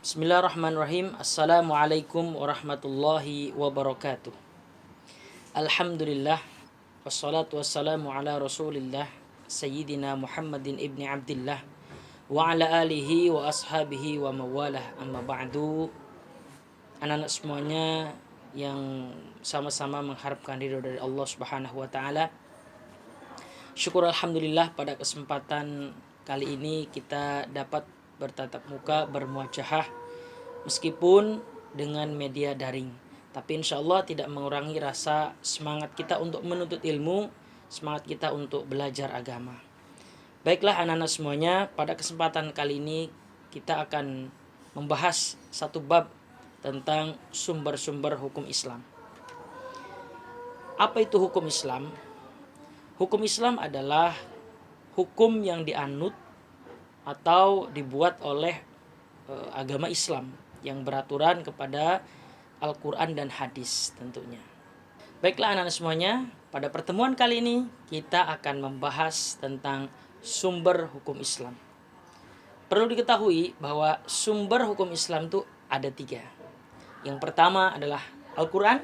Bismillahirrahmanirrahim. Assalamualaikum warahmatullahi wabarakatuh. Alhamdulillah. Wassalatu wassalamu ala rasulillah Sayyidina Muhammadin ibni Abdillah wa ala alihi wa ashabihi wa mawalah, amma ba'du. Anak-anak semuanya yang sama-sama mengharapkan ridho dari Allah subhanahu wa ta'ala, syukur alhamdulillah pada kesempatan kali ini kita dapat bertatap muka, bermuajahah meskipun dengan media daring. Tapi insya Allah tidak mengurangi rasa semangat kita untuk menuntut ilmu, semangat kita untuk belajar agama. Baiklah anak-anak semuanya, pada kesempatan kali ini kita akan membahas satu bab tentang sumber-sumber hukum Islam. Apa itu hukum Islam? Hukum Islam adalah hukum yang dianut atau dibuat oleh agama Islam yang beraturan kepada Al-Quran dan hadis tentunya. Baiklah anak-anak semuanya, pada pertemuan kali ini kita akan membahas tentang sumber hukum Islam. Perlu diketahui bahwa sumber hukum Islam itu ada 3. Yang pertama adalah Al-Quran,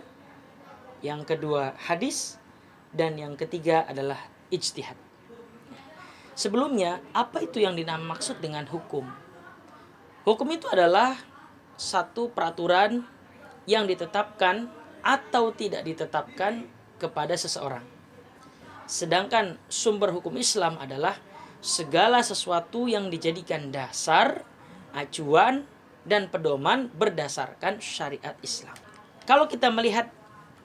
yang kedua hadis, dan yang ketiga adalah ijtihad. Sebelumnya, apa itu yang dimaksud dengan hukum? Hukum itu adalah satu peraturan yang ditetapkan atau tidak ditetapkan kepada seseorang. Sedangkan sumber hukum Islam adalah segala sesuatu yang dijadikan dasar, acuan, dan pedoman berdasarkan syariat Islam. Kalau kita melihat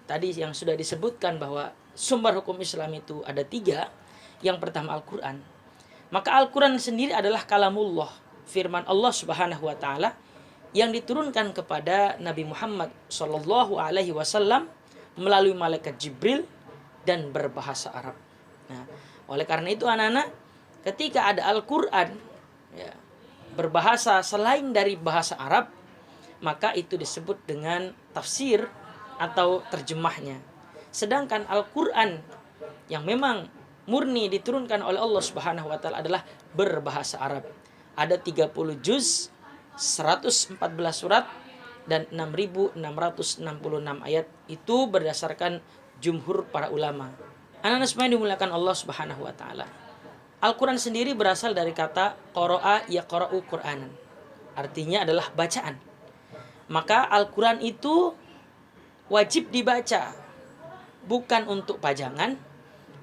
tadi yang sudah disebutkan bahwa sumber hukum Islam itu ada 3. Yang pertama Al-Quran. Maka Al-Quran sendiri adalah kalamullah, firman Allah subhanahu wa ta'ala yang diturunkan kepada Nabi Muhammad sallallahu alaihi wasallam melalui malaikat Jibril dan berbahasa Arab. Nah, oleh karena itu anak-anak, ketika ada Al-Quran berbahasa selain dari bahasa Arab, maka itu disebut dengan tafsir atau terjemahnya. Sedangkan Al-Quran yang memang murni diturunkan oleh Allah Subhanahu wa taala adalah berbahasa Arab. Ada 30 juz, 114 surat dan 6666 ayat. Itu berdasarkan jumhur para ulama. Anak-anak semua yang dimuliakan Allah Subhanahu wa taala. Al-Quran sendiri berasal dari kata qara'a yaqra'u Qur'anan. Artinya adalah bacaan. Maka Al-Quran itu wajib dibaca, bukan untuk pajangan,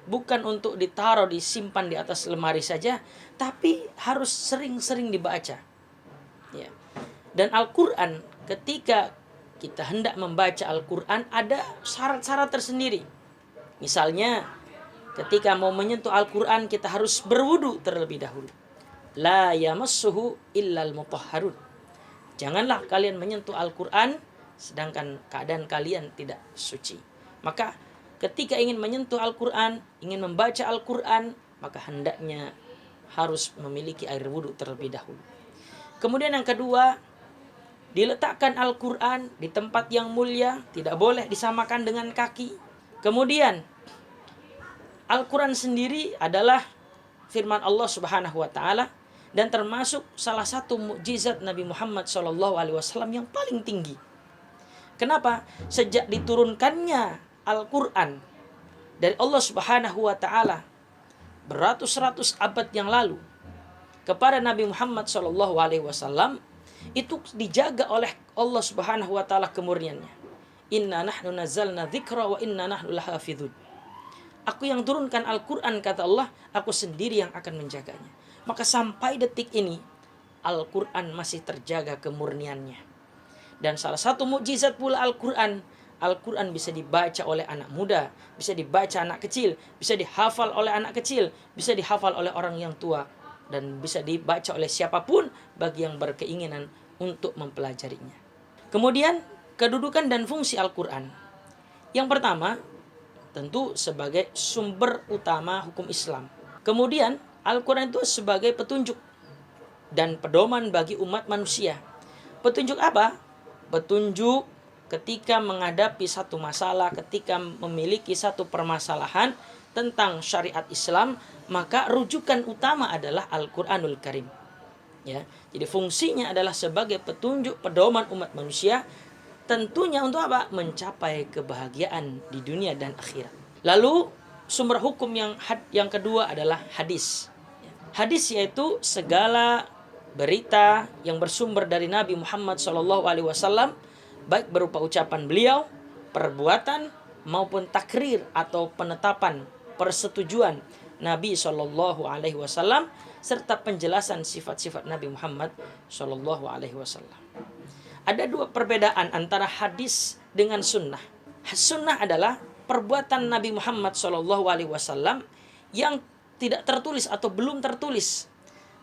bukan untuk ditaruh, disimpan di atas lemari saja, tapi harus sering-sering dibaca. Ya. Dan Al-Quran, ketika kita hendak membaca Al-Quran, ada syarat-syarat tersendiri. Misalnya, ketika mau menyentuh Al-Quran, kita harus berwudu terlebih dahulu. La yamassuhu illal mutahharun. Janganlah kalian menyentuh Al-Quran sedangkan keadaan kalian tidak suci. Maka ketika ingin menyentuh Al-Quran, ingin membaca Al-Quran, maka hendaknya harus memiliki air wudhu terlebih dahulu. Kemudian yang kedua, diletakkan Al-Quran di tempat yang mulia, tidak boleh disamakan dengan kaki. Kemudian Al-Quran sendiri adalah firman Allah Subhanahu wa taala dan termasuk salah satu mukjizat Nabi Muhammad SAW yang paling tinggi. Kenapa? Sejak diturunkannya Al-Quran dari Allah Subhanahu wa taala beratus-ratus abad yang lalu kepada Nabi Muhammad SAW, itu dijaga oleh Allah Subhanahu wa taala kemurniannya. Inna nahnu nazzalna dzikra wa inna nahnu lahafidhun. Aku yang turunkan Al-Quran, kata Allah, aku sendiri yang akan menjaganya. Maka sampai detik ini Al-Quran masih terjaga kemurniannya. Dan salah satu mukjizat pula Al-Quran, Al-Quran bisa dibaca oleh anak muda, bisa dibaca anak kecil, bisa dihafal oleh anak kecil, bisa dihafal oleh orang yang tua, dan bisa dibaca oleh siapapun bagi yang berkeinginan untuk mempelajarinya. Kemudian kedudukan dan fungsi Al-Quran. Yang pertama, tentu sebagai sumber utama hukum Islam. Kemudian Al-Quran itu sebagai petunjuk dan pedoman bagi umat manusia. Petunjuk apa? Petunjuk ketika menghadapi satu masalah, ketika memiliki satu permasalahan tentang syariat Islam, maka rujukan utama adalah Al-Quranul Karim. Ya, jadi fungsinya adalah sebagai petunjuk pedoman umat manusia, tentunya untuk apa? Mencapai kebahagiaan di dunia dan akhirat. Lalu sumber hukum yang kedua adalah hadis. Hadis yaitu segala berita yang bersumber dari Nabi Muhammad SAW, baik berupa ucapan beliau, perbuatan maupun takrir atau penetapan persetujuan Nabi SAW, serta penjelasan sifat-sifat Nabi Muhammad SAW. Ada dua perbedaan antara hadis dengan sunnah. Sunnah adalah perbuatan Nabi Muhammad SAW yang tidak tertulis atau belum tertulis.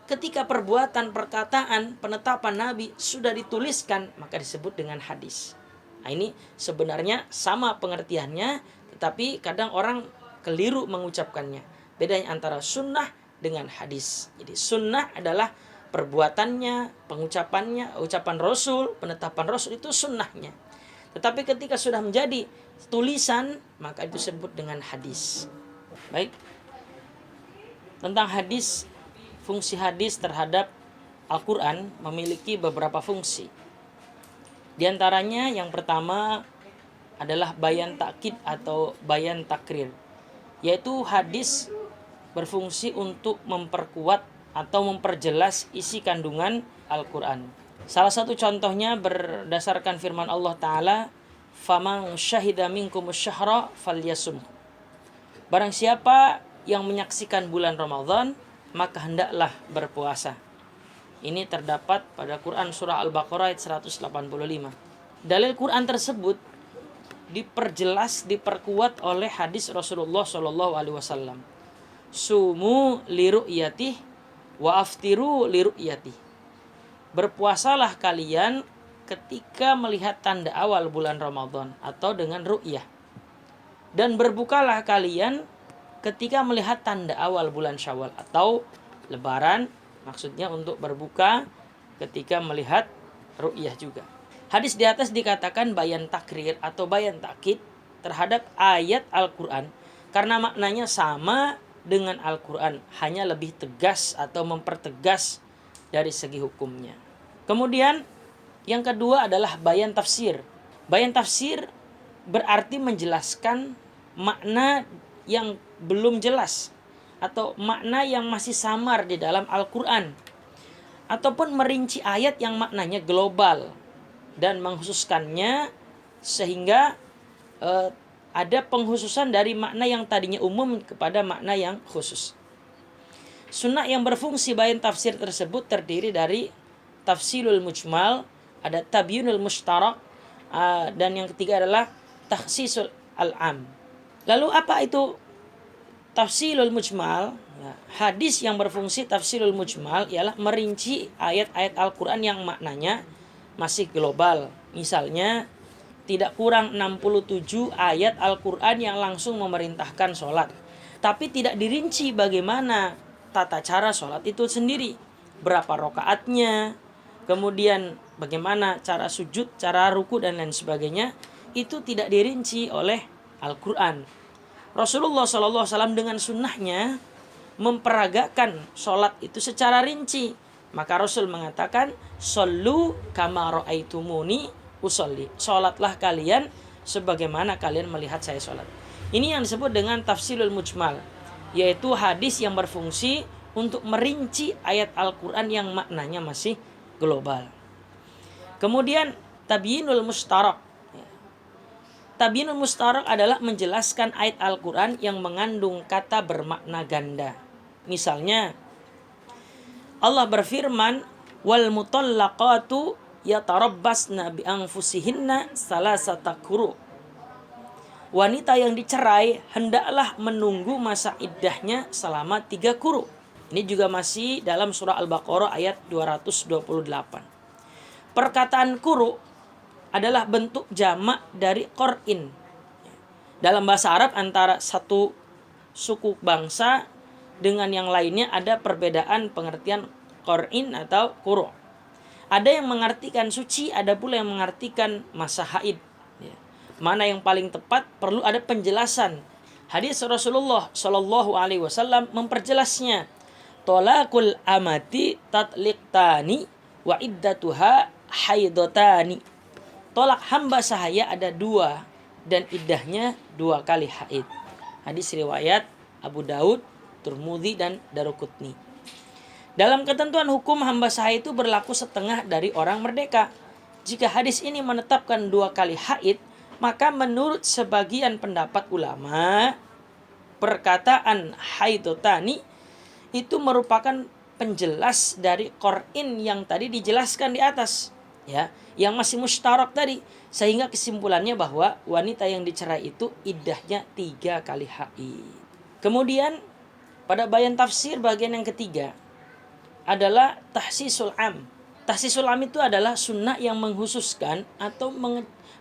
Ketika perbuatan, perkataan, penetapan Nabi sudah dituliskan, maka disebut dengan hadis. Nah, ini sebenarnya sama pengertiannya, tetapi kadang orang keliru mengucapkannya. Bedanya antara sunnah dengan hadis. Jadi sunnah adalah perbuatannya, pengucapannya, ucapan Rasul, penetapan Rasul, itu sunnahnya. Tetapi ketika sudah menjadi tulisan, maka itu disebut dengan hadis. Baik. Tentang hadis, fungsi hadis terhadap Al-Quran memiliki beberapa fungsi. Di antaranya yang pertama adalah bayan takkid atau bayan takrir, yaitu hadis berfungsi untuk memperkuat atau memperjelas isi kandungan Al-Quran. Salah satu contohnya berdasarkan firman Allah Ta'ala, "Faman syahida minkumus syahra falyasum." Barang siapa yang menyaksikan bulan Ramadan, maka hendaklah berpuasa. Ini terdapat pada Quran surah Al-Baqarah ayat 185. Dalil Quran tersebut diperjelas, diperkuat oleh hadis Rasulullah SAW. Sumu liru'yatih wa aftiru liru'yatih. Berpuasalah kalian ketika melihat tanda awal bulan Ramadan atau dengan ru'yah. Dan berbukalah kalian ketika melihat tanda awal bulan Syawal atau Lebaran, maksudnya untuk berbuka ketika melihat ru'yah juga. Hadis di atas dikatakan bayan takrir atau bayan takkid terhadap ayat Al-Quran karena maknanya sama dengan Al-Quran, hanya lebih tegas atau mempertegas dari segi hukumnya. Kemudian yang kedua adalah bayan tafsir. Bayan tafsir berarti menjelaskan makna yang belum jelas atau makna yang masih samar di dalam Al-Quran, ataupun merinci ayat yang maknanya global dan mengkhususkannya sehingga ada pengkhususan dari makna yang tadinya umum kepada makna yang khusus. Sunnah yang berfungsi bayan tafsir tersebut terdiri dari tafsilul mujmal, ada tabyinul mushtarak, dan yang ketiga adalah takhsisul al-am. Lalu apa itu tafsilul mujmal? Hadis yang berfungsi tafsilul mujmal ialah merinci ayat-ayat Al-Quran yang maknanya masih global. Misalnya tidak kurang 67 ayat Al-Quran yang langsung memerintahkan sholat, tapi tidak dirinci bagaimana tata cara sholat itu sendiri, berapa rakaatnya, kemudian bagaimana cara sujud, cara ruku dan lain sebagainya. Itu tidak dirinci oleh Al-Quran. Rasulullah SAW dengan sunnahnya memperagakan sholat itu secara rinci. Maka Rasul mengatakan, "Shollu kama ra'aitumuni usolli." Sholatlah kalian sebagaimana kalian melihat saya sholat. Ini yang disebut dengan tafsilul mujmal, yaitu hadis yang berfungsi untuk merinci ayat Al-Quran yang maknanya masih global. Kemudian tabyinul mushtarak. Tabyinul mushtarak adalah menjelaskan ayat Al-Quran yang mengandung kata bermakna ganda. Misalnya Allah berfirman, "Wal mutallaqatu yatarabbasna bi anfusihinna salasata quru." Wanita yang dicerai hendaklah menunggu masa iddahnya selama 3 quru. Ini juga masih dalam surah Al-Baqarah ayat 228. Perkataan quru adalah bentuk jamak dari qur'in. Dalam bahasa Arab antara satu suku bangsa dengan yang lainnya ada perbedaan pengertian qur'in atau quru'. Ada yang mengartikan suci, ada pula yang mengartikan masa haid. Mana yang paling tepat perlu ada penjelasan. Hadis Rasulullah SAW memperjelasnya. Tolakul amati tatliqtani wa iddatuha haidotani. Tolak hamba sahaya ada 2 dan iddahnya 2 kali haid. Hadis riwayat Abu Daud, Tirmidzi dan Daruqutni. Dalam ketentuan hukum, hamba sahaya itu berlaku setengah dari orang merdeka. Jika hadis ini menetapkan 2 kali haid, maka menurut sebagian pendapat ulama, perkataan haidotani itu merupakan penjelas dari Qur'in yang tadi dijelaskan di atas, ya, yang masih mustarak tadi, sehingga kesimpulannya bahwa wanita yang dicerai itu iddahnya 3 kali haid. Kemudian pada bayan tafsir bagian yang ketiga adalah tahsisul am. Tahsisul am itu adalah sunnah yang menghususkan atau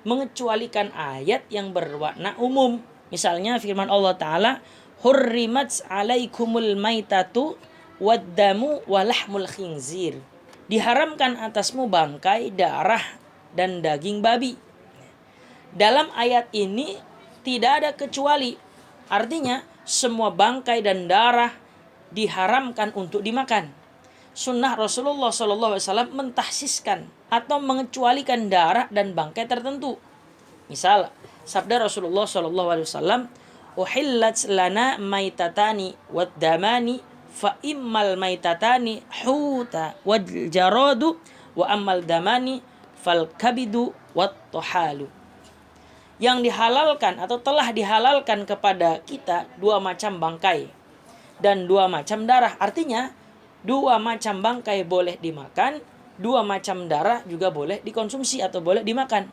mengecualikan ayat yang berwarna umum. Misalnya firman Allah Ta'ala, hurrimat alaikumul maitatu waddamu walahmul khinzir. Diharamkan atasmu bangkai, darah, dan daging babi. Dalam ayat ini tidak ada kecuali. Artinya semua bangkai dan darah diharamkan untuk dimakan. Sunnah Rasulullah SAW mentahsiskan atau mengecualikan darah dan bangkai tertentu. Misal sabda Rasulullah SAW, uhillat lana maitatani wad damani fa immal maitatani huta wal jaradu wa ammal damani fal kabidu wat tohalu. Yang dihalalkan atau telah dihalalkan kepada kita 2 macam bangkai dan 2 macam darah. Artinya 2 macam bangkai boleh dimakan, 2 macam darah juga boleh dikonsumsi atau boleh dimakan.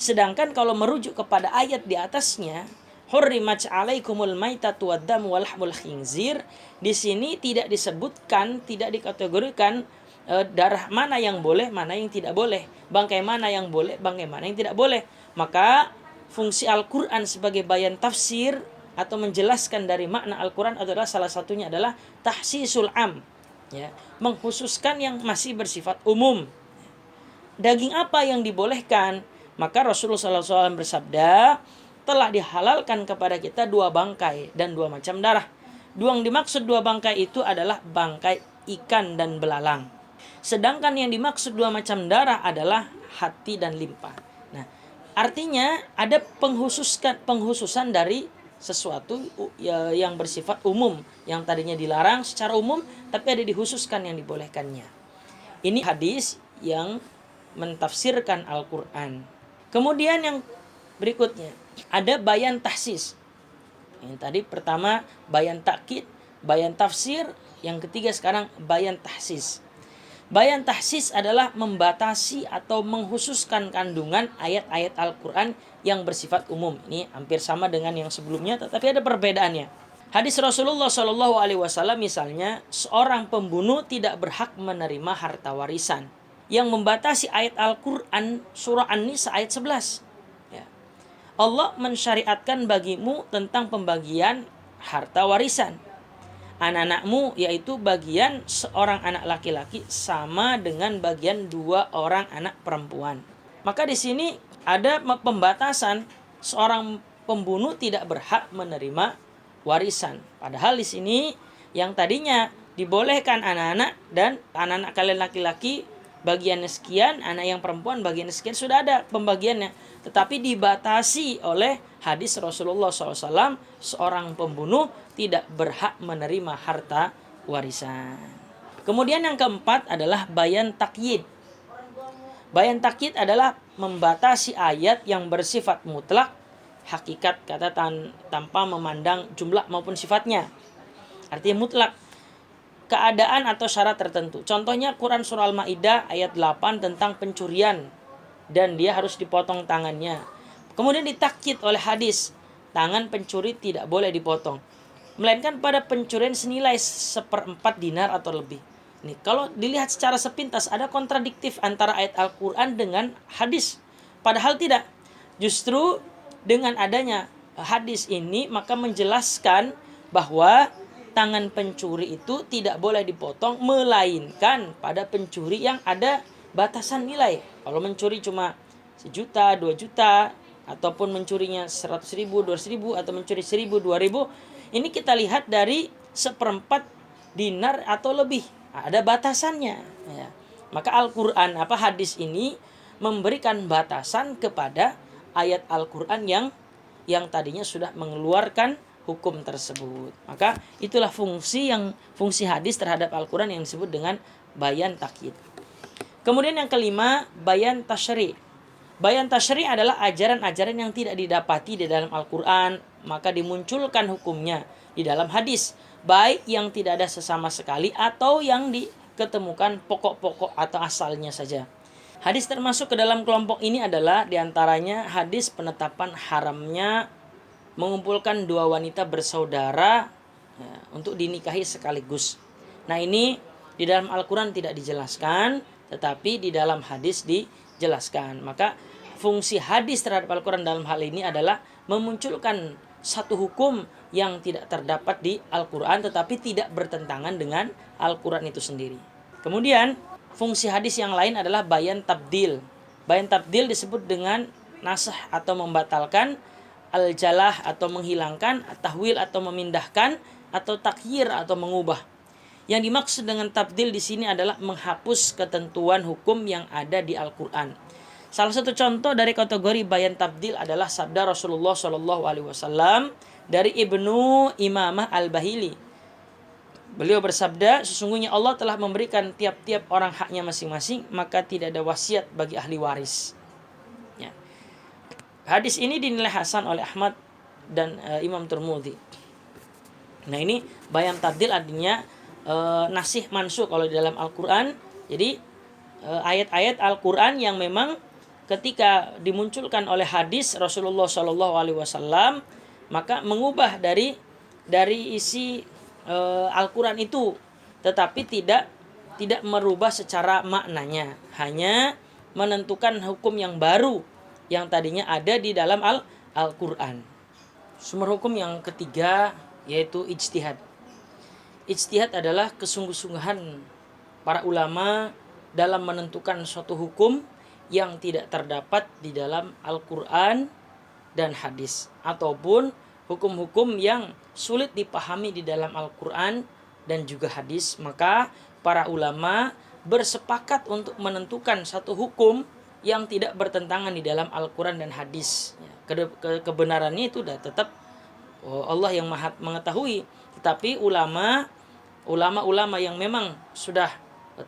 Sedangkan kalau merujuk kepada ayat di atasnya, hurrimat alaikumul maitatu waddamu walahmul khinzir, di sini tidak disebutkan, tidak dikategorikan darah mana yang boleh, mana yang tidak boleh, bangkai mana yang boleh, bangkai mana yang tidak boleh. Maka fungsi Al-Qur'an sebagai bayan tafsir atau menjelaskan dari makna Al-Qur'an adalah salah satunya adalah tahsisul am, ya, mengkhususkan yang masih bersifat umum. Daging apa yang dibolehkan? Maka Rasulullah SAW bersabda, telah dihalalkan kepada kita 2 bangkai dan 2 macam darah. Yang dimaksud 2 bangkai itu adalah bangkai ikan dan belalang. Sedangkan yang dimaksud 2 macam darah adalah hati dan limpa. Nah, artinya ada penghususan dari sesuatu yang bersifat umum, yang tadinya dilarang secara umum, tapi ada dikhususkan yang dibolehkannya. Ini hadis yang mentafsirkan Al-Quran. Kemudian yang berikutnya ada bayan tahsis. Yang tadi pertama bayan takkid, bayan tafsir, yang ketiga sekarang bayan tahsis. Bayan tahsis adalah membatasi atau menghususkan kandungan ayat-ayat Al-Quran yang bersifat umum. Ini hampir sama dengan yang sebelumnya, tetapi ada perbedaannya. Hadis Rasulullah SAW misalnya, seorang pembunuh tidak berhak menerima harta warisan. Yang membatasi ayat Al-Quran surah An-Nisa ayat 11. Ya. Allah mensyariatkan bagimu tentang pembagian harta warisan. Anak-anakmu yaitu bagian seorang anak laki-laki sama dengan bagian 2 orang anak perempuan. Maka di sini ada pembatasan, seorang pembunuh tidak berhak menerima warisan. Padahal di sini yang tadinya dibolehkan anak-anak dan anak-anak kalian laki-laki bagiannya sekian, anak yang perempuan bagiannya sekian, sudah ada pembagiannya. Tetapi dibatasi oleh hadis Rasulullah SAW, seorang pembunuh tidak berhak menerima harta warisan. Kemudian yang keempat adalah bayan takyid. Bayan takyid adalah membatasi ayat yang bersifat mutlak, hakikat kata tanpa memandang jumlah maupun sifatnya. Artinya mutlak, keadaan atau syarat tertentu. Contohnya Quran surah Al-Maidah ayat 8 tentang pencurian dan dia harus dipotong tangannya. Kemudian ditakkid oleh hadis, tangan pencuri tidak boleh dipotong, melainkan pada pencurian senilai 1/4 dinar atau lebih. Nih, kalau dilihat secara sepintas ada kontradiktif antara ayat Al-Quran dengan hadis. Padahal tidak. Justru dengan adanya hadis ini maka menjelaskan bahwa tangan pencuri itu tidak boleh dipotong, melainkan pada pencuri yang ada batasan nilai. Kalau mencuri cuma 1 juta, 2 juta, ataupun mencurinya 100.000, 200.000, atau mencuri 1.000, 2.000, ini kita lihat dari 1/4 dinar atau lebih. Ada batasannya. Ya. Maka Al-Quran hadis ini memberikan batasan kepada ayat Al-Quran yang tadinya sudah mengeluarkan hukum tersebut. Maka itulah fungsi hadis terhadap Al-Quran yang disebut dengan bayan takyid. Kemudian yang kelima, bayan tasyri'. Bayan tasyri' adalah ajaran-ajaran yang tidak didapati di dalam Al-Quran, maka dimunculkan hukumnya di dalam hadis, baik yang tidak ada sesama sekali atau yang diketemukan pokok-pokok atau asalnya saja. Hadis termasuk ke dalam kelompok ini adalah diantaranya hadis penetapan haramnya mengumpulkan dua wanita bersaudara untuk dinikahi sekaligus. Nah, ini di dalam Al-Quran tidak dijelaskan, tetapi di dalam hadis dijelaskan. Maka fungsi hadis terhadap Al-Quran dalam hal ini adalah memunculkan satu hukum yang tidak terdapat di Al-Quran, tetapi tidak bertentangan dengan Al-Quran itu sendiri. Kemudian fungsi hadis yang lain adalah bayan tabdil. Bayan tabdil disebut dengan nasah atau membatalkan, al-jalah atau menghilangkan, tahwil atau memindahkan, atau takyir atau mengubah. Yang dimaksud dengan tabdil di sini adalah menghapus ketentuan hukum yang ada di Al-Quran. Salah satu contoh dari kategori bayan tabdil adalah sabda Rasulullah SAW dari Ibnu Imamah Al-Bahili. Beliau bersabda, sesungguhnya Allah telah memberikan tiap-tiap orang haknya masing-masing, maka tidak ada wasiat bagi ahli waris. Ya. Hadis ini dinilai hasan oleh Ahmad dan Imam Tirmidzi. Nah, ini bayan tabdil artinya nasih mansukh kalau di dalam Al-Quran. Jadi ayat-ayat Al-Quran yang memang ketika dimunculkan oleh hadis Rasulullah SAW, maka mengubah dari isi Al-Quran itu, tetapi tidak merubah secara maknanya, hanya menentukan hukum yang baru yang tadinya ada di dalam Al-Quran. Sumber hukum yang ketiga yaitu ijtihad. Ijtihad adalah kesungguh-sungguhan para ulama dalam menentukan suatu hukum yang tidak terdapat di dalam Al-Quran dan hadis, ataupun hukum-hukum yang sulit dipahami di dalam Al-Quran dan juga hadis. Maka para ulama bersepakat untuk menentukan satu hukum yang tidak bertentangan di dalam Al-Quran dan hadis. Kebenarannya itu sudah tetap Allah yang Maha mengetahui. Tetapi ulama yang memang sudah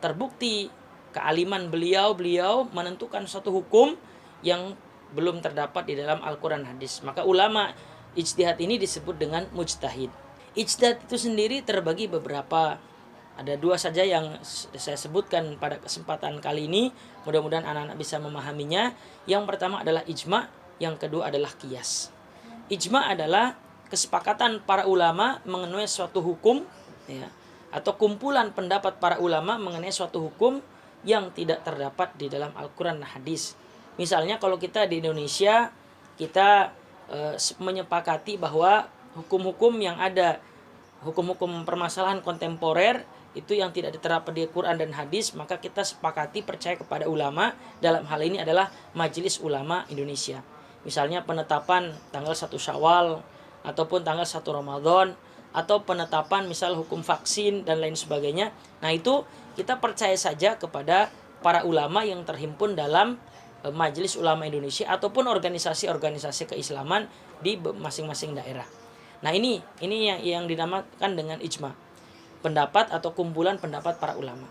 terbukti kealiman beliau menentukan suatu hukum yang belum terdapat di dalam Al-Quran hadis, maka ulama ijtihad ini disebut dengan mujtahid. Ijtihad itu sendiri terbagi beberapa. Ada dua saja yang saya sebutkan pada kesempatan kali ini. Mudah-mudahan anak-anak bisa memahaminya. Yang pertama adalah ijma', yang kedua adalah qiyas. Ijma' adalah kesepakatan para ulama mengenai suatu hukum, ya, atau kumpulan pendapat para ulama mengenai suatu hukum yang tidak terdapat di dalam Al-Quran dan hadis. Misalnya kalau kita di Indonesia, kita menyepakati bahwa hukum-hukum yang ada, hukum-hukum permasalahan kontemporer itu yang tidak diterapkan di Quran dan hadis, maka kita sepakati percaya kepada ulama. Dalam hal ini adalah Majelis Ulama Indonesia. Misalnya penetapan tanggal 1 Syawal ataupun tanggal 1 Ramadan, atau penetapan misal hukum vaksin dan lain sebagainya. Nah, itu kita percaya saja kepada para ulama yang terhimpun dalam Majelis Ulama Indonesia ataupun organisasi-organisasi keislaman di masing-masing daerah. Nah, ini yang dinamakan dengan ijma, pendapat atau kumpulan pendapat para ulama.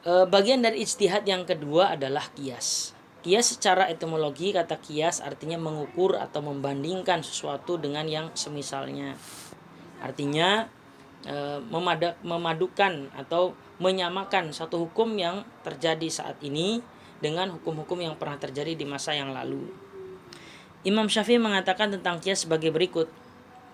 Bagian dari ijtihad yang kedua adalah qiyas. Qiyas secara etimologi, kata qiyas artinya mengukur atau membandingkan sesuatu dengan yang semisalnya. Artinya memadukan atau menyamakan satu hukum yang terjadi saat ini dengan hukum-hukum yang pernah terjadi di masa yang lalu. Imam Syafi'i mengatakan tentang qiyas sebagai berikut,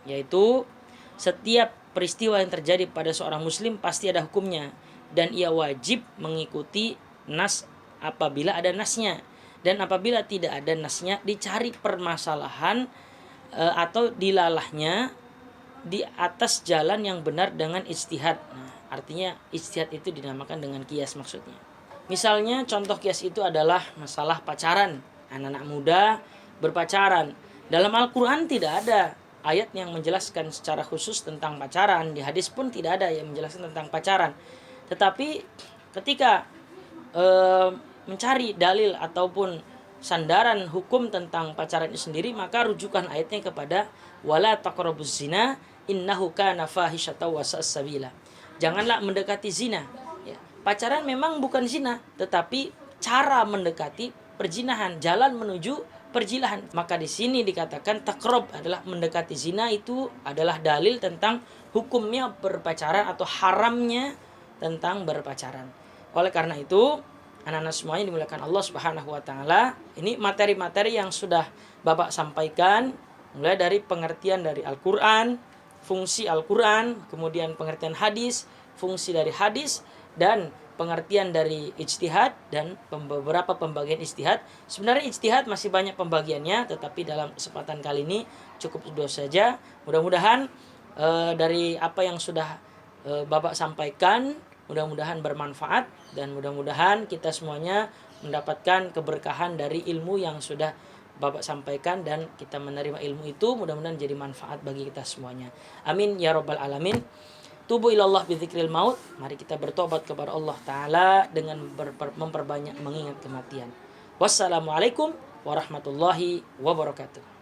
yaitu setiap peristiwa yang terjadi pada seorang muslim pasti ada hukumnya, dan ia wajib mengikuti nas apabila ada nasnya, dan apabila tidak ada nasnya dicari permasalahan atau dilalahnya di atas jalan yang benar dengan ijtihad. Nah, artinya ijtihad itu dinamakan dengan qiyas maksudnya. Misalnya contoh qiyas itu adalah masalah pacaran. Anak-anak muda berpacaran. Dalam Al-Quran tidak ada ayat yang menjelaskan secara khusus tentang pacaran. Di hadis pun tidak ada yang menjelaskan tentang pacaran. Tetapi ketika mencari dalil ataupun sandaran hukum tentang pacaran itu sendiri, maka rujukan ayatnya kepada wala taqrabuz zina innahu kana fahisyatan wa sa'as sabila. Janganlah mendekati zina. Ya. Pacaran memang bukan zina, tetapi cara mendekati perzinahan, jalan menuju perjilahan. Maka di sini dikatakan takrab adalah mendekati zina, itu adalah dalil tentang hukumnya berpacaran atau haramnya tentang berpacaran. Oleh karena itu, anak-anak semuanya dimuliakan Allah Subhanahu wa taala, ini materi-materi yang sudah Bapak sampaikan, mulai dari pengertian dari Al-Qur'an, fungsi Al-Qur'an, kemudian pengertian hadis, fungsi dari hadis, dan pengertian dari ijtihad dan beberapa pembagian ijtihad. Sebenarnya ijtihad masih banyak pembagiannya, tetapi dalam kesempatan kali ini cukup dua saja. Mudah-mudahan dari apa yang sudah Bapak sampaikan, mudah-mudahan bermanfaat, dan mudah-mudahan kita semuanya mendapatkan keberkahan dari ilmu yang sudah Bapak sampaikan, dan kita menerima ilmu itu mudah-mudahan jadi manfaat bagi kita semuanya. Amin ya rabbal alamin. Tubu ilallah bidzikril maut. Mari kita bertobat kepada Allah Ta'ala dengan memperbanyak mengingat kematian. Wassalamualaikum warahmatullahi wabarakatuh.